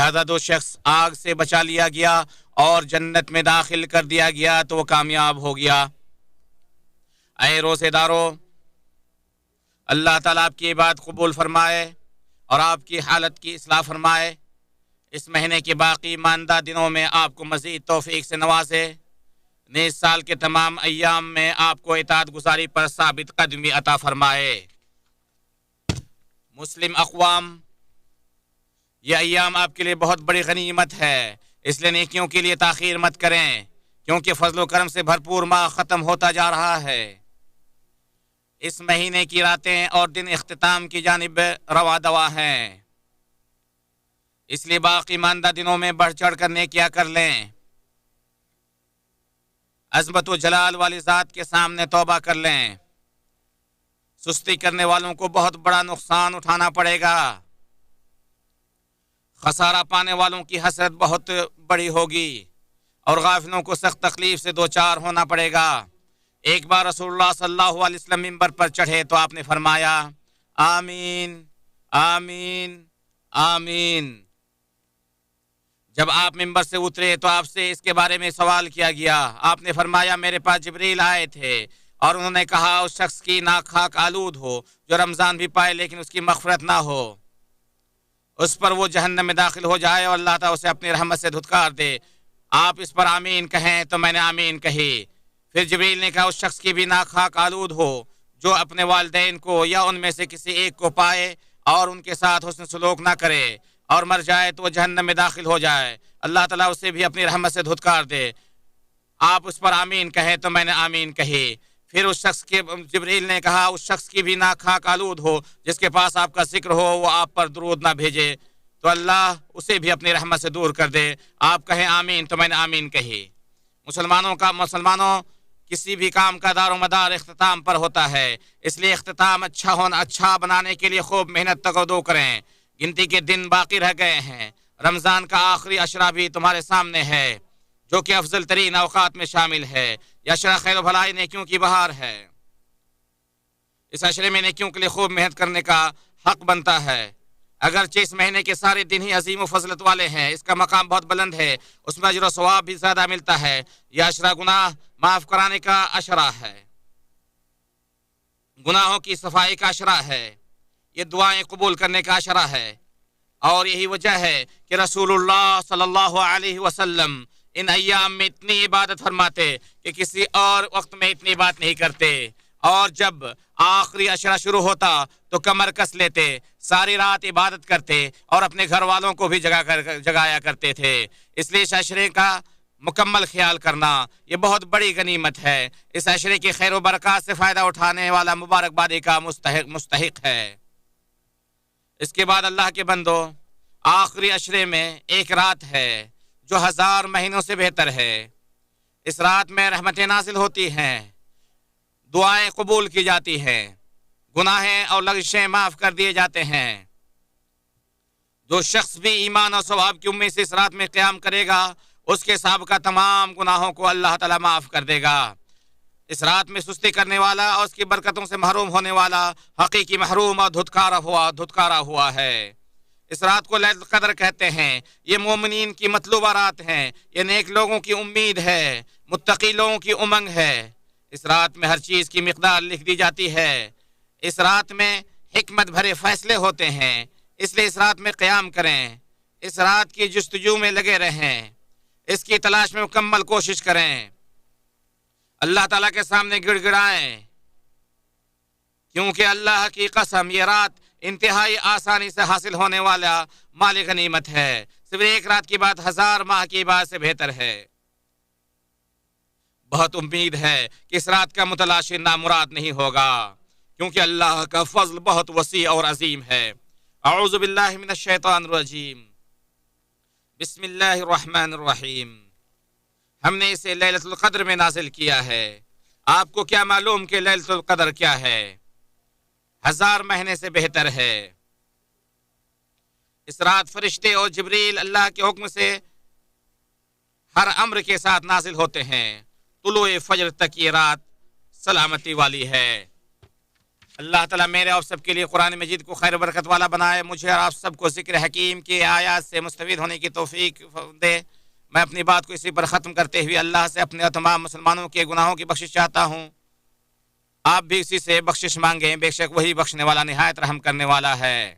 لہذا جو شخص آگ سے بچا لیا گیا اور جنت میں داخل کر دیا گیا تو وہ کامیاب ہو گیا۔ اے روزے دارو، اللہ تعالیٰ آپ کی عبادت قبول فرمائے اور آپ کی حالت کی اصلاح فرمائے۔ اس مہینے کے باقی ماندہ دنوں میں آپ کو مزید توفیق سے نوازے۔ نیز سال کے تمام ایام میں آپ کو اطاعت گزاری پر ثابت قدمی عطا فرمائے۔ مسلم اقوام، یہ ایام آپ کے لیے بہت بڑی غنیمت ہے، اس لیے نیکیوں کے لیے تاخیر مت کریں، کیونکہ فضل و کرم سے بھرپور ماہ ختم ہوتا جا رہا ہے۔ اس مہینے کی راتیں اور دن اختتام کی جانب روا دوا ہیں، اس لیے باقی ماندہ دنوں میں بڑھ چڑھ کر نیکیاں کر لیں۔ عظمت و جلال والی ذات کے سامنے توبہ کر لیں۔ سستی کرنے والوں کو بہت بڑا نقصان اٹھانا پڑے گا۔ خسارہ پانے والوں کی حسرت بہت بڑی ہوگی اور غافلوں کو سخت تکلیف سے دوچار ہونا پڑے گا۔ ایک بار رسول اللہ صلی اللہ علیہ وسلم منبر پر چڑھے تو آپ نے فرمایا آمین آمین آمین۔ جب آپ منبر سے اترے تو آپ سے اس کے بارے میں سوال کیا گیا۔ آپ نے فرمایا میرے پاس جبریل آئے تھے اور انہوں نے کہا اس شخص کی ناک خاک آلود ہو جو رمضان بھی پائے لیکن اس کی مغفرت نہ ہو، اس پر وہ جہنم میں داخل ہو جائے اور اللہ تعالیٰ اسے اپنی رحمت سے دھتکار دے۔ آپ اس پر آمین کہیں تو میں نے آمین کہی۔ پھر جبریل نے کہا اس شخص کی بھی ناک خاک آلود ہو جو اپنے والدین کو یا ان میں سے کسی ایک کو پائے اور ان کے ساتھ حسن سلوک نہ کرے اور مر جائے تو وہ جہنم میں داخل ہو جائے، اللہ تعالیٰ اسے بھی اپنی رحمت سے دھتکار دے۔ آپ اس پر آمین کہیں تو میں نے آمین کہی۔ پھر اس شخص کے جبریل نے کہا اس شخص کی بھی ناک خاک آلود ہو جس کے پاس آپ کا ذکر ہو وہ آپ پر درود نہ بھیجے تو اللہ اسے بھی اپنی رحمت سے دور کر دے۔ آپ کہیں آمین تو میں نے آمین کہی۔ مسلمانوں کسی بھی کام کا دار و مدار اختتام پر ہوتا ہے، اس لیے اختتام اچھا بنانے کے لیے خوب محنت تگودو کریں۔ گنتی کے دن باقی رہ گئے ہیں، رمضان کا آخری عشرہ بھی تمہارے سامنے ہے جو کہ افضل ترین اوقات میں شامل ہے۔ یہ عشرہ خیر و بھلائی نیکیوں کی بہار ہے۔ اس عشرے میں نیکیوں کے لیے خوب محنت کرنے کا حق بنتا ہے۔ اگرچہ اس مہینے کے سارے دن ہی عظیم و فضلت والے ہیں، اس کا مقام بہت بلند ہے، اس میں اجر و ثواب بھی زیادہ ملتا ہے۔ یہ عشرہ گناہ معاف کرانے کا عشرہ ہے، گناہوں کی صفائی کا عشرہ ہے، یہ دعائیں قبول کرنے کا عشرہ ہے، اور یہی وجہ ہے کہ رسول اللہ صلی اللہ علیہ وسلم ان ایام میں اتنی عبادت فرماتے کہ کسی اور وقت میں اتنی بات نہیں کرتے، اور جب آخری عشرہ شروع ہوتا تو کمر کس لیتے، ساری رات عبادت کرتے اور اپنے گھر والوں کو بھی جگایا کرتے تھے۔ اس لیے اس عشرے کا مکمل خیال کرنا یہ بہت بڑی غنیمت ہے۔ اس عشرے کی خیر و برکات سے فائدہ اٹھانے والا مبارک بادی کا مستحق ہے۔ اس کے بعد اللہ کے بندو، آخری عشرے میں ایک رات ہے جو 1000 مہینوں سے بہتر ہے۔ اس رات میں رحمتیں نازل ہوتی ہیں، دعائیں قبول کی جاتی ہیں، گناہیں اور لغزشیں معاف کر دیے جاتے ہیں۔ جو شخص بھی ایمان اور ثواب کی امید سے اس رات میں قیام کرے گا اس کے سابقہ تمام گناہوں کو اللہ تعالیٰ معاف کر دے گا۔ اس رات میں سستی کرنے والا اور اس کی برکتوں سے محروم ہونے والا حقیقی محروم اور دھتکارا ہوا ہے۔ اس رات کو لیلۃ القدر کہتے ہیں۔ یہ مومنین کی مطلوبہ رات ہیں، یہ نیک لوگوں کی امید ہے، متقی لوگوں کی امنگ ہے۔ اس رات میں ہر چیز کی مقدار لکھ دی جاتی ہے۔ اس رات میں حکمت بھرے فیصلے ہوتے ہیں، اس لیے اس رات میں قیام کریں، اس رات کی جستجو میں لگے رہیں، اس کی تلاش میں مکمل کوشش کریں، اللہ تعالیٰ کے سامنے گڑ گڑائیں، کیونکہ اللہ کی قسم یہ رات انتہائی آسانی سے حاصل ہونے والا مال غنیمت ہے۔ صرف ایک رات کی بات 1000 ماہ کی بات سے بہتر ہے۔ بہت امید ہے کہ اس رات کا متلاشی نامراد نہیں ہوگا، کیونکہ اللہ کا فضل بہت وسیع اور عظیم ہے۔ اعوذ باللہ من الشیطان الرجیم، بسم اللہ الرحمن الرحیم۔ ہم نے اسے لیلۃ القدر میں نازل کیا ہے۔ آپ کو کیا معلوم کہ لیلۃ القدر کیا ہے؟ 1000 مہینے سے بہتر ہے۔ اس رات فرشتے اور جبریل اللہ کے حکم سے ہر امر کے ساتھ نازل ہوتے ہیں۔ طلوع فجر تک یہ رات سلامتی والی ہے۔ اللہ تعالیٰ میرے اور سب کے لیے قرآن مجید کو خیر و برکت والا بنائے، مجھے اور آپ سب کو ذکر حکیم کی آیات سے مستفید ہونے کی توفیق دے۔ میں اپنی بات کو اسی پر ختم کرتے ہوئے اللہ سے اپنے اور تمام مسلمانوں کے گناہوں کی بخشش چاہتا ہوں۔ آپ بھی اسی سے بخشش مانگیں، بے شک وہی بخشنے والا نہایت رحم کرنے والا ہے۔